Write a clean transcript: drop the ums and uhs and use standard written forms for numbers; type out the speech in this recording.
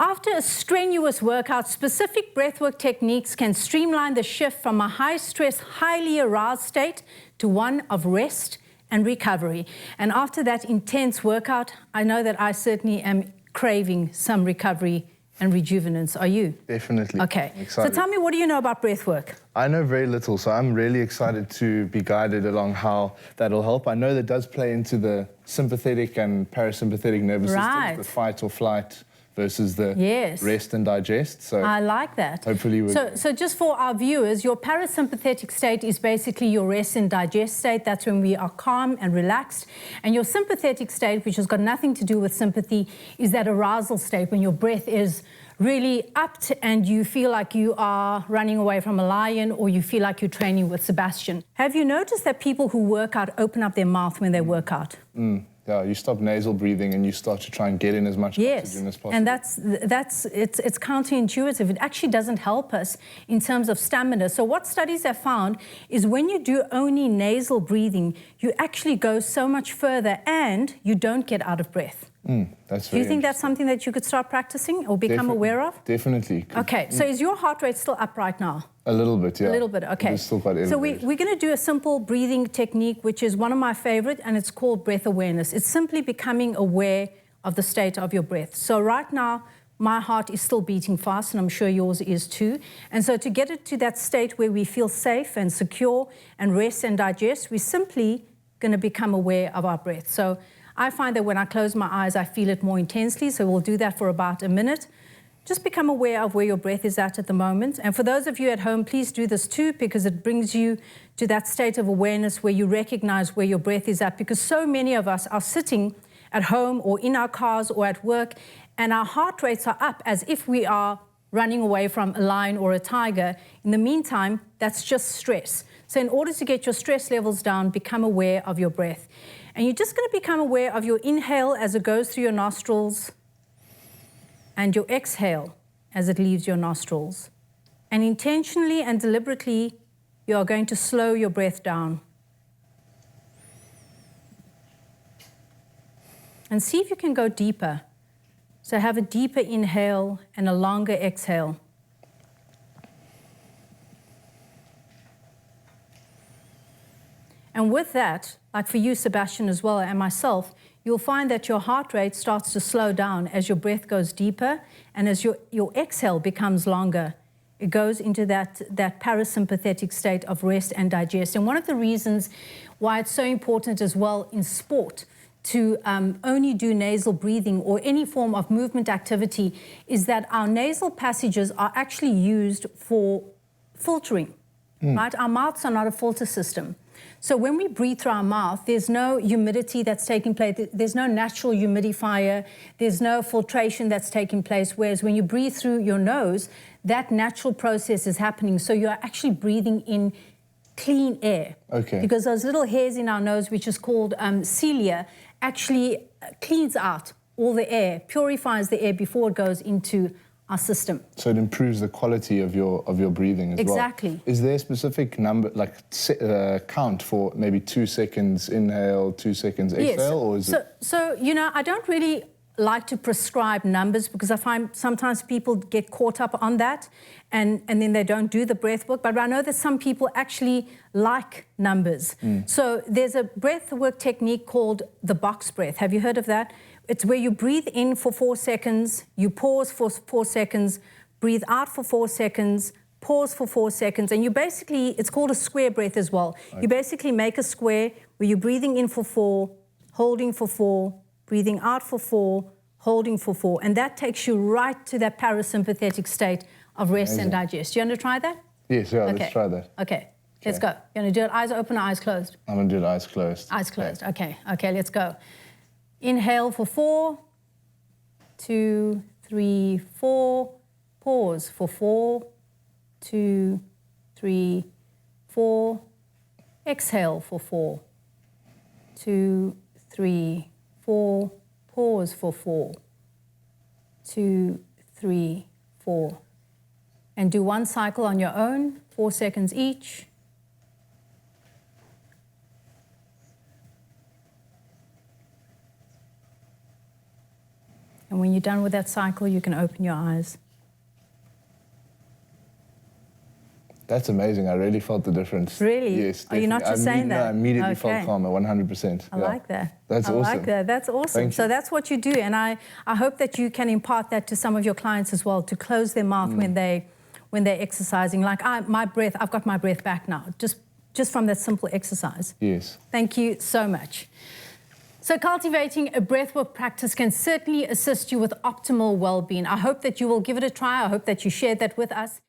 After a strenuous workout, specific breathwork techniques can streamline the shift from a high-stress, highly aroused state to one of rest and recovery. And after that intense workout, I know that I certainly am craving some recovery and rejuvenance. Are you? Definitely. Okay. I'm excited. So tell me, what do you know about breathwork? I know very little, so I'm really excited to be guided along how that'll help. I know that does play into the sympathetic and parasympathetic nervous systems, the fight or flight versus the rest and digest. So I like that. Hopefully so just for our viewers, your parasympathetic state is basically your rest and digest state. That's when we are calm and relaxed. And your sympathetic state, which has got nothing to do with sympathy, is that arousal state when your breath is really upped and you feel like you are running away from a lion, or you feel like you're training with Sebastian. Have you noticed that people who work out open up their mouth when they work out? Yeah, you stop nasal breathing and you start to try and get in as much oxygen as possible. And it's counterintuitive. It actually doesn't help us in terms of stamina. So what studies have found is when you do only nasal breathing, you actually go so much further and you don't get out of breath. That's Do you think that's something that you could start practicing or become aware of? Definitely. Okay, so is your heart rate still up right now? A little bit, yeah. A little bit, okay. It's still quite elevated. So we're going to do a simple breathing technique, which is one of my favorite, and it's called breath awareness. It's simply becoming aware of the state of your breath. So right now, my heart is still beating fast, and I'm sure yours is too. And so to get it to that state where we feel safe and secure and rest and digest, we're simply going to become aware of our breath. So I find that when I close my eyes, I feel it more intensely. So we'll do that for about a minute. Just become aware of where your breath is at the moment. And for those of you at home, please do this too, because it brings you to that state of awareness where you recognize where your breath is at. Because so many of us are sitting at home or in our cars or at work, and our heart rates are up as if we are running away from a lion or a tiger. In the meantime, that's just stress. So in order to get your stress levels down, become aware of your breath. And you're just going to become aware of your inhale as it goes through your nostrils and your exhale as it leaves your nostrils. And intentionally and deliberately, you are going to slow your breath down. And see if you can go deeper. So have a deeper inhale and a longer exhale. And with that, like for you, Sebastian, as well, and myself, you'll find that your heart rate starts to slow down as your breath goes deeper and as your exhale becomes longer. It goes into that parasympathetic state of rest and digest. And one of the reasons why it's so important as well in sport to only do nasal breathing or any form of movement activity is that our nasal passages are actually used for filtering, right? Our mouths are not a filter system. So when we breathe through our mouth, there's no humidity that's taking place. There's no natural humidifier. There's no filtration that's taking place. Whereas when you breathe through your nose, that natural process is happening. So you're actually breathing in clean air. Okay. Because those little hairs in our nose, which is called cilia, actually cleans out all the air, purifies the air before it goes into our system. So it improves the quality of your breathing as well. Exactly. Is there a specific number, like count for maybe 2 seconds inhale, 2 seconds exhale? Yes. Or is So, you know, I don't really like to prescribe numbers because I find sometimes people get caught up on that and then they don't do the breath work. But I know that some people actually like numbers. So there's a breath work technique called the box breath. Have you heard of that? It's where you breathe in for 4 seconds, you pause for 4 seconds, breathe out for 4 seconds, pause for 4 seconds, and you basically, it's called a square breath as well. Okay. You basically make a square where you're breathing in for 4, holding for 4, breathing out for 4, holding for 4, and that takes you right to that parasympathetic state of rest and digest. You want to try that? Yes, yeah, let's try that. Okay, let's go. You want to do it eyes open or eyes closed? I'm going to do it eyes closed. Eyes closed, okay, let's go. Inhale for 4, 2, 3, 4. Pause for 4, 2, 3, 4. Exhale for 4, 2, 3, 4. Pause for 4, 2, 3, 4. And do one cycle on your own, 4 seconds each. And when you're done with that cycle, you can open your eyes. That's amazing. I really felt the difference. Really? Yes, definitely. Are you not just saying that? No, I immediately felt calmer, 100%. I like that. That's awesome. I like that. That's awesome. So that's what you do. And I hope that you can impart that to some of your clients as well, to close their mouth when they're exercising. Like my breath, I've got my breath back now, just from that simple exercise. Yes. Thank you so much. So cultivating a breathwork practice can certainly assist you with optimal well-being. I hope that you will give it a try. I hope that you share that with us.